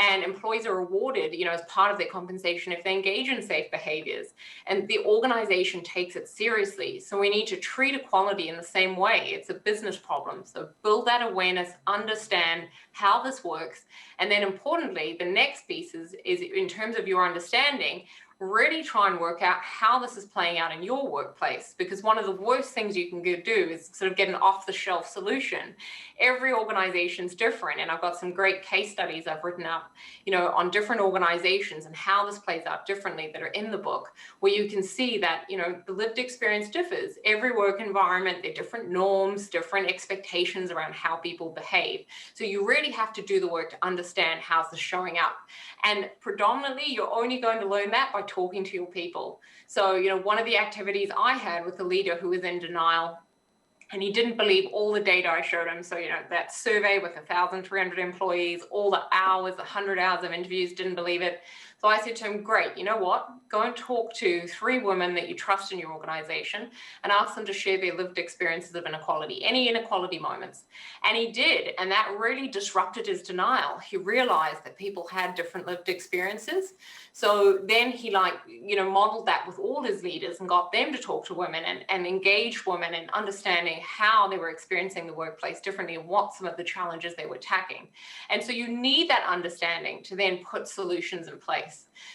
And employees are rewarded, as part of their compensation if they engage in safe behaviors. And the organization takes it seriously. So we need to treat equality in the same way. It's a business problem. So build that awareness, understand how this works. And then importantly, the next piece is in terms of your understanding, really try and work out how this is playing out in your workplace, because one of the worst things you can do is sort of get an off-the-shelf solution. Every organization's different, and I've got some great case studies I've written up, on different organizations and how this plays out differently that are in the book, where you can see that, the lived experience differs. Every work environment, there are different norms, different expectations around how people behave. So you really have to do the work to understand how's this showing up. And predominantly, you're only going to learn that by talking to your people. So, one of the activities I had with a leader who was in denial, and he didn't believe all the data I showed him. So, that survey with 1,300 employees, all the hours, 100 hours of interviews, didn't believe it. So I said to him, great, you know what? Go and talk to 3 women that you trust in your organization and ask them to share their lived experiences of inequality, any inequality moments. And he did, and that really disrupted his denial. He realized that people had different lived experiences. So then he modeled that with all his leaders and got them to talk to women and engage women in understanding how they were experiencing the workplace differently and what some of the challenges they were tackling. And so you need that understanding to then put solutions in place.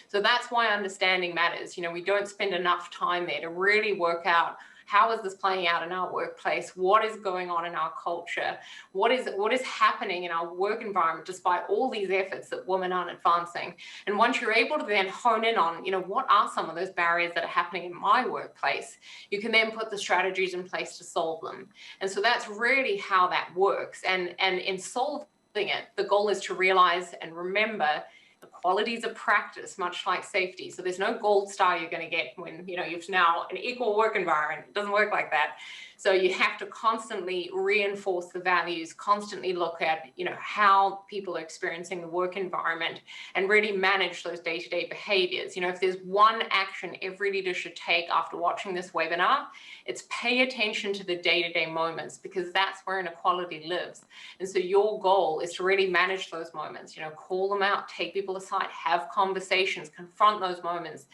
So that's why understanding matters. We don't spend enough time there to really work out how is this playing out in our workplace? What is going on in our culture? What is happening in our work environment despite all these efforts that women aren't advancing? And once you're able to then hone in on, what are some of those barriers that are happening in my workplace, you can then put the strategies in place to solve them. And so that's really how that works. And in solving it, the goal is to realize and remember equality is a practice, much like safety. So there's no gold star you're going to get when, you've now an equal work environment. It doesn't work like that. So you have to constantly reinforce the values, constantly look at, how people are experiencing the work environment and really manage those day-to-day behaviors. If there's one action every leader should take after watching this webinar, it's pay attention to the day-to-day moments, because that's where inequality lives. And so your goal is to really manage those moments, call them out, take people aside, have conversations, confront those moments,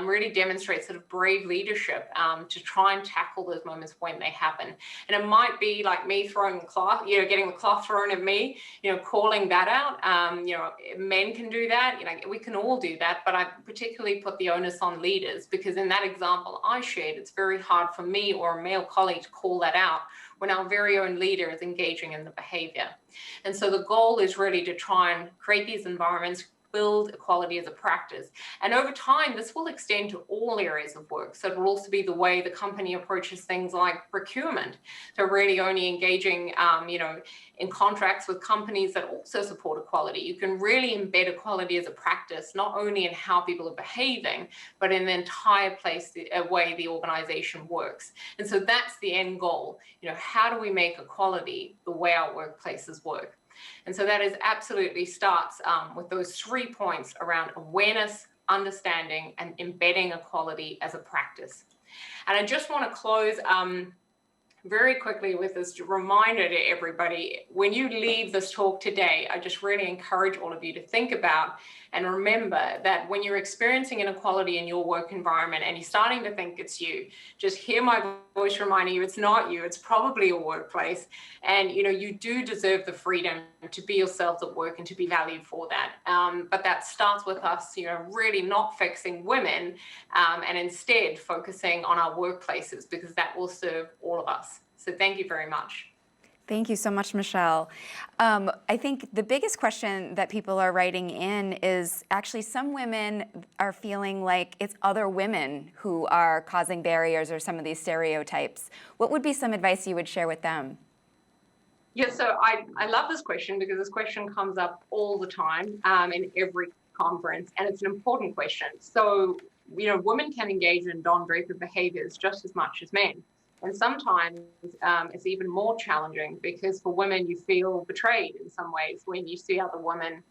really demonstrate sort of brave leadership to try and tackle those moments when they happen. And it might be like me throwing the cloth, getting the cloth thrown at me, calling that out. Men can do that, we can all do that, but I particularly put the onus on leaders, because in that example I shared, it's very hard for me or a male colleague to call that out when our very own leader is engaging in the behavior. And so the goal is really to try and create these environments, build equality as a practice. And over time, this will extend to all areas of work. So it will also be the way the company approaches things like procurement. So really only engaging, in contracts with companies that also support equality. You can really embed equality as a practice, not only in how people are behaving, but in the entire way the organization works. And so that's the end goal. How do we make equality the way our workplaces work? And so that is absolutely starts with those 3 points around awareness, understanding, and embedding equality as a practice. And I just want to close very quickly with this reminder to everybody. When you leave this talk today, I just really encourage all of you to think about and remember that when you're experiencing inequality in your work environment and you're starting to think it's you, just hear my voice reminding you it's not you, it's probably your workplace. And you do deserve the freedom to be yourselves at work and to be valued for that. But that starts with us, really not fixing women and instead focusing on our workplaces, because that will serve all of us. So thank you very much. Thank you so much, Michelle. I think the biggest question that people are writing in is actually some women are feeling like it's other women who are causing barriers or some of these stereotypes. What would be some advice you would share with them? Yeah, so I love this question because this question comes up all the time in every conference, and it's an important question. So, women can engage in Don Draper behaviors just as much as men. And sometimes it's even more challenging because for women, you feel betrayed in some ways when you see other women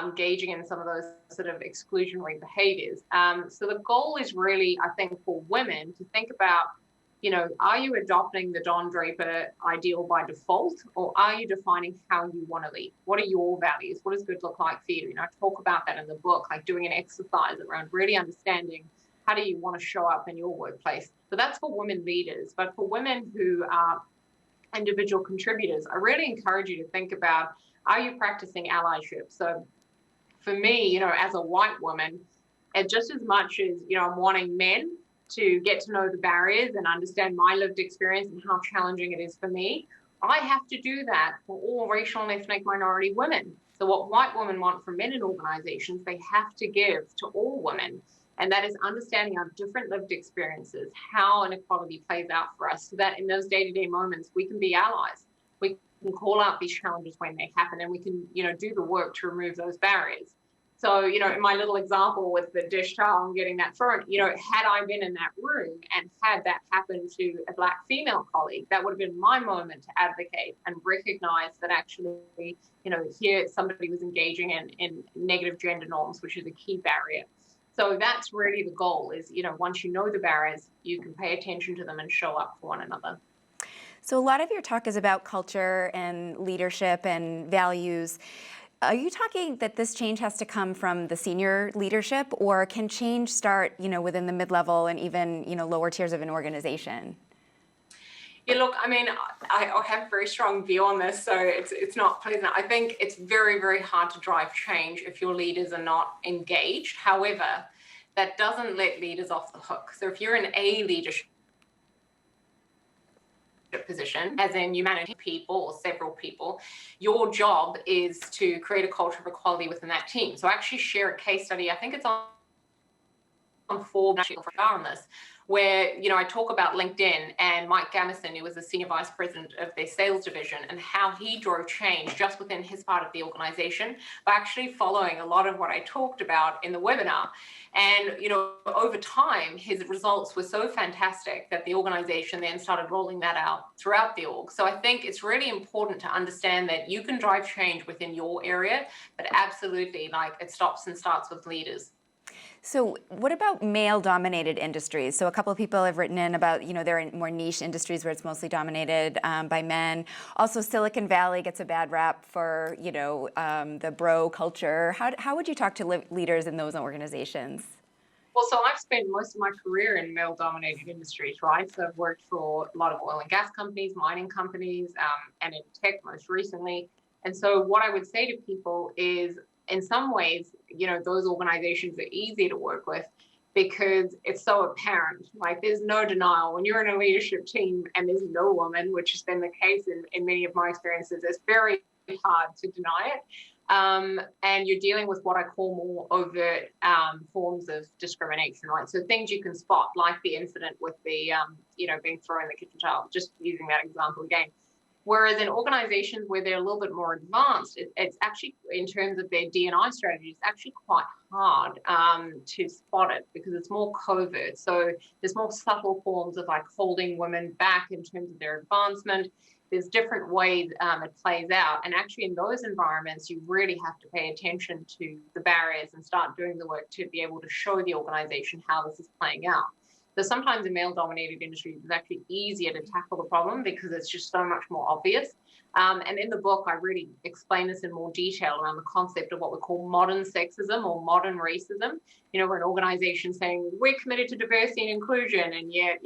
engaging in some of those sort of exclusionary behaviors. So the goal is really, I think, for women to think about, are you adopting the Don Draper ideal by default, or are you defining how you want to lead? What are your values? What does good look like for you? I talk about that in the book, like doing an exercise around really understanding how do you want to show up in your workplace. So that's for women leaders. But for women who are individual contributors, I really encourage you to think about, are you practicing allyship? So for me, as a white woman, just as much as, I'm wanting men to get to know the barriers and understand my lived experience and how challenging it is for me, I have to do that for all racial and ethnic minority women. So what white women want from men in organizations, they have to give to all women. And that is understanding our different lived experiences, how inequality plays out for us, so that in those day-to-day moments, we can be allies. We can call out these challenges when they happen, and we can, do the work to remove those barriers. So, in my little example with the dish towel and getting that thrown, had I been in that room and had that happen to a Black female colleague, that would have been my moment to advocate and recognize that actually, here somebody was engaging in negative gender norms, which is a key barrier. So that's really the goal is, once you know the barriers, you can pay attention to them and show up for one another. So a lot of your talk is about culture and leadership and values. Are you talking that this change has to come from the senior leadership, or can change start, within the mid-level and even, lower tiers of an organization? Yeah, look, I have a very strong view on this, so it's not pleasant. I think it's very, very hard to drive change if your leaders are not engaged. However, that doesn't let leaders off the hook. So if you're in a leadership position, as in you manage people or several people, your job is to create a culture of equality within that team. So I actually share a case study, I think it's on Forbes on this, where I talk about LinkedIn and Mike Gamison, who was the senior vice president of their sales division, and how he drove change just within his part of the organization by actually following a lot of what I talked about in the webinar. And over time, his results were so fantastic that the organization then started rolling that out throughout the org. So I think it's really important to understand that you can drive change within your area, but absolutely, it stops and starts with leaders. So what about male-dominated industries? So a couple of people have written in about, they're in more niche industries where it's mostly dominated by men. Also, Silicon Valley gets a bad rap for, the bro culture. How would you talk to leaders in those organizations? Well, so I've spent most of my career in male-dominated industries, right? So I've worked for a lot of oil and gas companies, mining companies, and in tech most recently. And so what I would say to people is, in some ways, those organizations are easy to work with because it's so apparent. There's no denial. When you're in a leadership team and there's no woman, which has been the case in many of my experiences, it's very hard to deny it. And you're dealing with what I call more overt forms of discrimination, right? So things you can spot, like the incident with the, being thrown in the kitchen towel, just using that example again. Whereas in organizations where they're a little bit more advanced, it's actually, in terms of their D&I strategy, it's actually quite hard to spot it because it's more covert. So there's more subtle forms of like holding women back in terms of their advancement. There's different ways it plays out. And actually in those environments, you really have to pay attention to the barriers and start doing the work to be able to show the organization how this is playing out. So sometimes in male-dominated industries, it's actually easier to tackle the problem because it's just so much more obvious. And in the book, I really explain this in more detail around the concept of what we call modern sexism or modern racism. We're an organization saying we're committed to diversity and inclusion, and yet,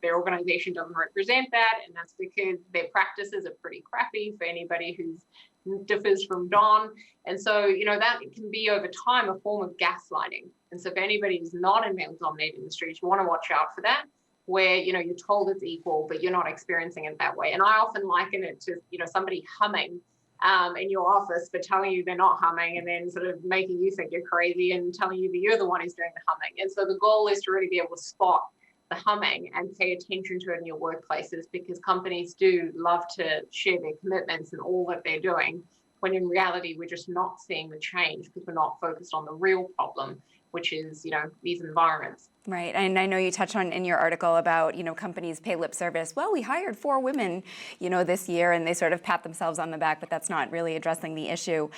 their organization doesn't represent that. And that's because their practices are pretty crappy for anybody who differs from Don. And so, that can be over time a form of gaslighting. And so if anybody is not in male-dominated industries, you want to watch out for that, where, you're told it's equal, but you're not experiencing it that way. And I often liken it to, somebody humming in your office but telling you they're not humming, and then sort of making you think you're crazy and telling you that you're the one who's doing the humming. And so the goal is to really be able to spot the humming and pay attention to it in your workplaces, because companies do love to share their commitments and all that they're doing, when in reality, we're just not seeing the change because we're not focused on the real problem, which is, these environments. Right, and I know you touched on in your article about, companies pay lip service. Well, we hired 4 women, this year, and they sort of pat themselves on the back, but that's not really addressing the issue.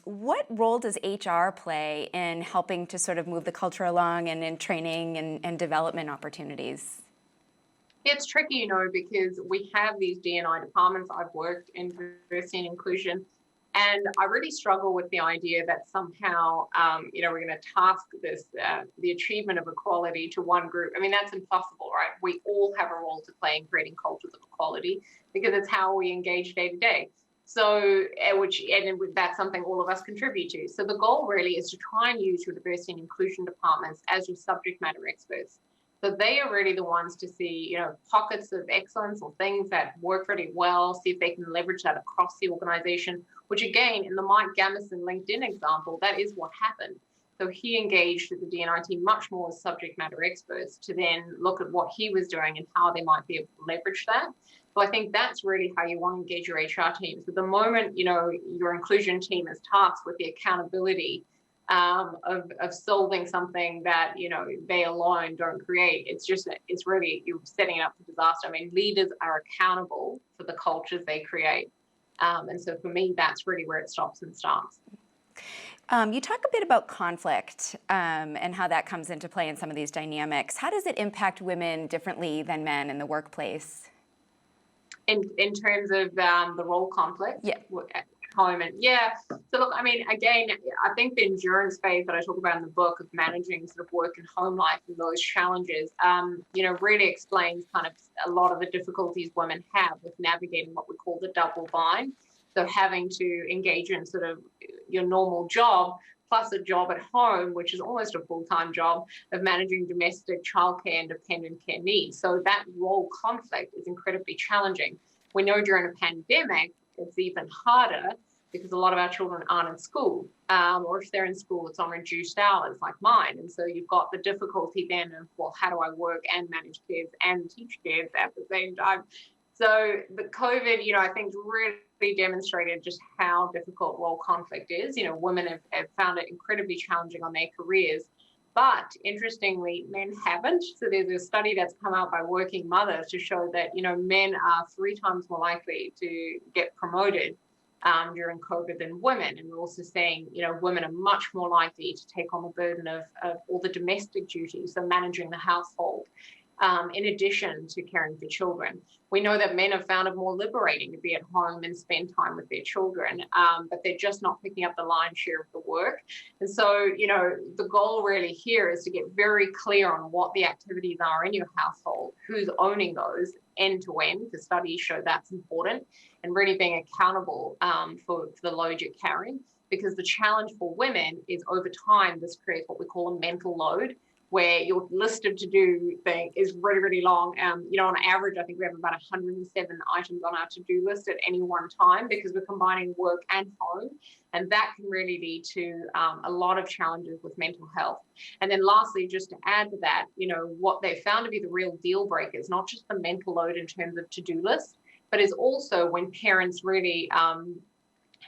What role does HR play in helping to sort of move the culture along and in training and development opportunities? It's tricky, because we have these D&I departments. I've worked in diversity and inclusion, and I really struggle with the idea that somehow, we're going to task this, the achievement of equality to one group. I mean, that's impossible, right? We all have a role to play in creating cultures of equality because it's how we engage day to day. So, that's something all of us contribute to. So the goal really is to try and use your diversity and inclusion departments as your subject matter experts. So they are really the ones to see, pockets of excellence or things that work really well, see if they can leverage that across the organization, which again, in the Mike Gamison LinkedIn example, that is what happened. So he engaged with the D&I team much more as subject matter experts to then look at what he was doing and how they might be able to leverage that. So I think that's really how you want to engage your HR teams. At the moment, your inclusion team is tasked with the accountability of solving something that they alone don't create. It's really, you're setting it up for disaster. I mean, leaders are accountable for the cultures they create, and so for me, that's really where it stops and starts. You talk a bit about conflict and how that comes into play in some of these dynamics. How does it impact women differently than men in the workplace? In terms of the role conflict? Yeah. Home. And so look, I mean, again, I think the endurance phase that I talk about in the book of managing sort of work and home life and those challenges, really explains kind of a lot of the difficulties women have with navigating what we call the double bind. So having to engage in sort of your normal job plus a job at home, which is almost a full-time job of managing domestic childcare and dependent care needs. So that role conflict is incredibly challenging. We know during a pandemic, it's even harder because a lot of our children aren't in school, or if they're in school, it's on reduced hours like mine. And so you've got the difficulty then of, well, how do I work and manage kids and teach kids at the same time? So the COVID, I think really demonstrated just how difficult role conflict is. Women have found it incredibly challenging on their careers. But interestingly, men haven't. So there's a study that's come out by working mothers to show that, men are 3 times more likely to get promoted during COVID than women. And we're also saying, women are much more likely to take on the burden of all the domestic duties, so managing the household, in addition to caring for children. We know that men have found it more liberating to be at home and spend time with their children, but they're just not picking up the lion's share of the work. And so, the goal really here is to get very clear on what the activities are in your household, who's owning those end to end, because studies show that's important, and really being accountable for the load you're carrying. Because the challenge for women is over time, this creates what we call a mental load, where your list of to-do thing is really, really long. On average, I think we have about 107 items on our to-do list at any one time because we're combining work and home. And that can really lead to a lot of challenges with mental health. And then lastly, just to add to that, what they found to be the real deal breakers, not just the mental load in terms of to-do list, but is also when parents really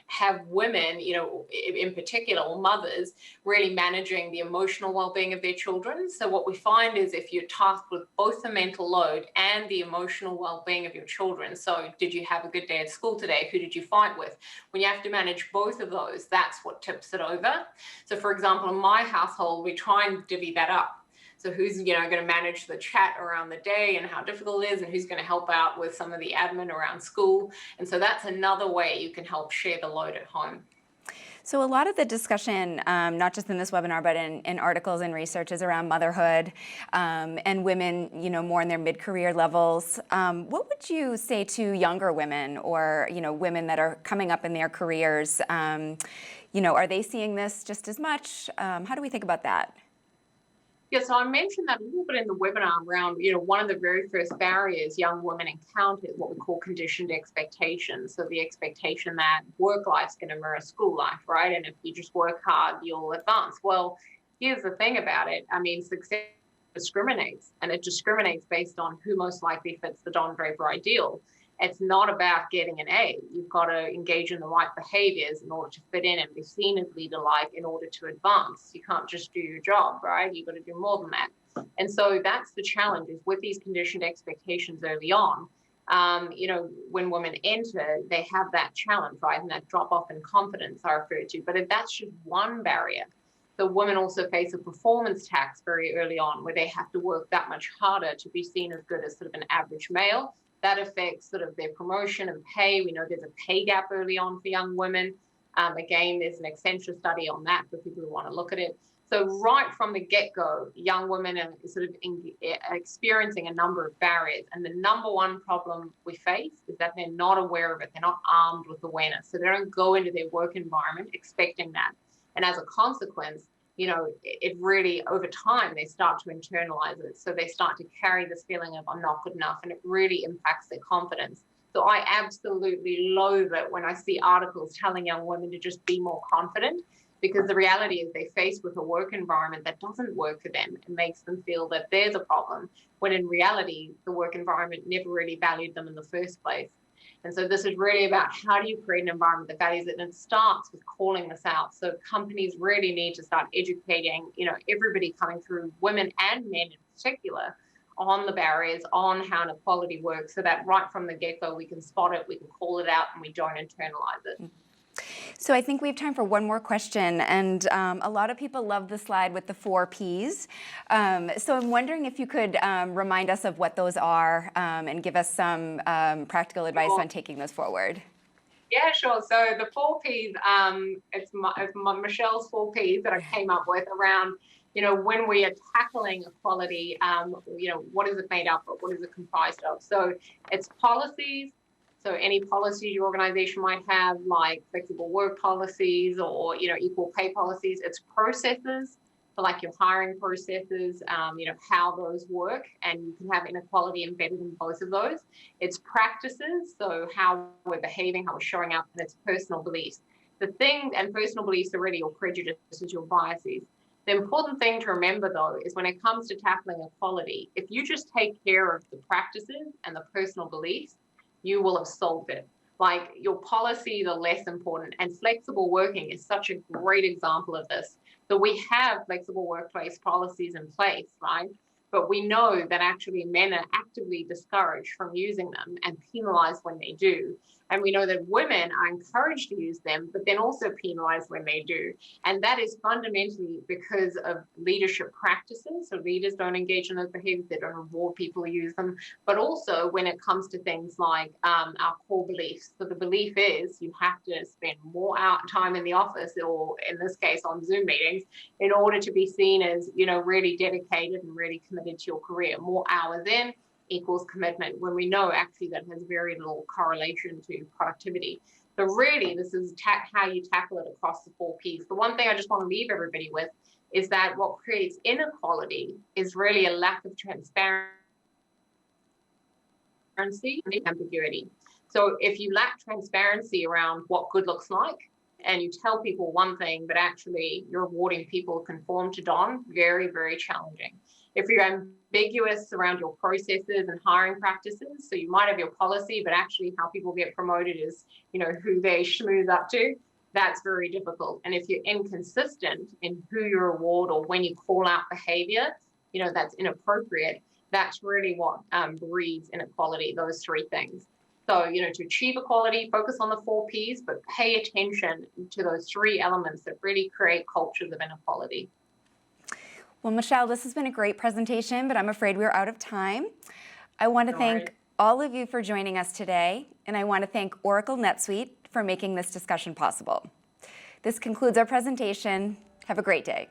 have women, in particular, or mothers, really managing the emotional well-being of their children. So what we find is if you're tasked with both the mental load and the emotional well-being of your children, so did you have a good day at school today? Who did you fight with? When you have to manage both of those, that's what tips it over. So for example, in my household, we try and divvy that up. So who's going to manage the chat around the day and how difficult it is, and who's going to help out with some of the admin around school. And so that's another way you can help share the load at home. So a lot of the discussion, not just in this webinar, but in articles and research, is around motherhood and women, more in their mid-career levels. What would you say to younger women or, women that are coming up in their careers? Are they seeing this just as much? How do we think about that? Yeah, so I mentioned that a little bit in the webinar around, one of the very first barriers young women encounter is what we call conditioned expectations. So the expectation that work life's going to mirror school life, right? And if you just work hard, you'll advance. Well, here's the thing about it. Success discriminates, and it discriminates based on who most likely fits the Don Draper ideal. It's not about getting an A. You've got to engage in the right behaviors in order to fit in and be seen as leader-like in order to advance. You can't just do your job, right? You've got to do more than that. And so that's the challenge, is with these conditioned expectations early on. When women enter, they have that challenge, right? And that drop-off in confidence I referred to. But if that's just one barrier, the women also face a performance tax very early on, where they have to work that much harder to be seen as good as sort of an average male. That affects sort of their promotion and pay. We know there's a pay gap early on for young women. Again, there's an Accenture study on that for people who want to look at it. So right from the get-go, young women are sort of experiencing a number of barriers. And the number one problem we face is that they're not aware of it. They're not armed with awareness. So they don't go into their work environment expecting that. And as a consequence, it really, over time, they start to internalize it. So they start to carry this feeling of I'm not good enough, and it really impacts their confidence. So I absolutely loathe it when I see articles telling young women to just be more confident, because the reality is they're faced with a work environment that doesn't work for them and makes them feel that there's a problem, when in reality, the work environment never really valued them in the first place. And so this is really about how do you create an environment that values it, and it starts with calling this out. So companies really need to start educating, everybody coming through, women and men in particular, on the barriers, on how inequality works, so that right from the get-go we can spot it, we can call it out, and we don't internalize it. So I think we have time for one more question, and a lot of people love the slide with the 4 Ps. So I'm wondering if you could remind us of what those are and give us some practical advice on taking those forward. Yeah, sure. So the 4 Ps, it's Michelle's 4 Ps that I came up with around, when we are tackling equality, what is it made up of? What is it comprised of? So it's policies. So any policies your organization might have, like flexible work policies or, equal pay policies. It's processes, so like your hiring processes, how those work, and you can have inequality embedded in both of those. It's practices, so how we're behaving, how we're showing up, and it's personal beliefs. The thing, and personal beliefs are really your prejudices, your biases. The important thing to remember, though, is when it comes to tackling equality, if you just take care of the practices and the personal beliefs, you will have solved it. Like, your policies are less important, and flexible working is such a great example of this. So we have flexible workplace policies in place, right? But we know that actually men are actively discouraged from using them and penalized when they do. And we know that women are encouraged to use them, but then also penalized when they do. And that is fundamentally because of leadership practices. So leaders don't engage in those behaviors, they don't reward people who use them. But also when it comes to things like our core beliefs. So the belief is you have to spend more time in the office, or in this case on Zoom meetings, in order to be seen as, really dedicated and really committed to your career. More hours in equals commitment, when we know actually that has very little correlation to productivity. So really, this is how you tackle it across the 4 Ps. The one thing I just want to leave everybody with is that what creates inequality is really a lack of transparency and ambiguity. So if you lack transparency around what good looks like, and you tell people one thing, but actually you're rewarding people who conform to DON, very, very challenging. If you're ambiguous around your processes and hiring practices, so you might have your policy, but actually how people get promoted is, who they schmooze up to, that's very difficult. And if you're inconsistent in who you reward or when you call out behavior, that's inappropriate, that's really what breeds inequality, those three things. So, to achieve equality, focus on the 4 Ps, but pay attention to those 3 elements that really create cultures of inequality. Well, Michelle, this has been a great presentation, but I'm afraid we're out of time. I want to thank all of you for joining us today, and I want to thank Oracle NetSuite for making this discussion possible. This concludes our presentation. Have a great day.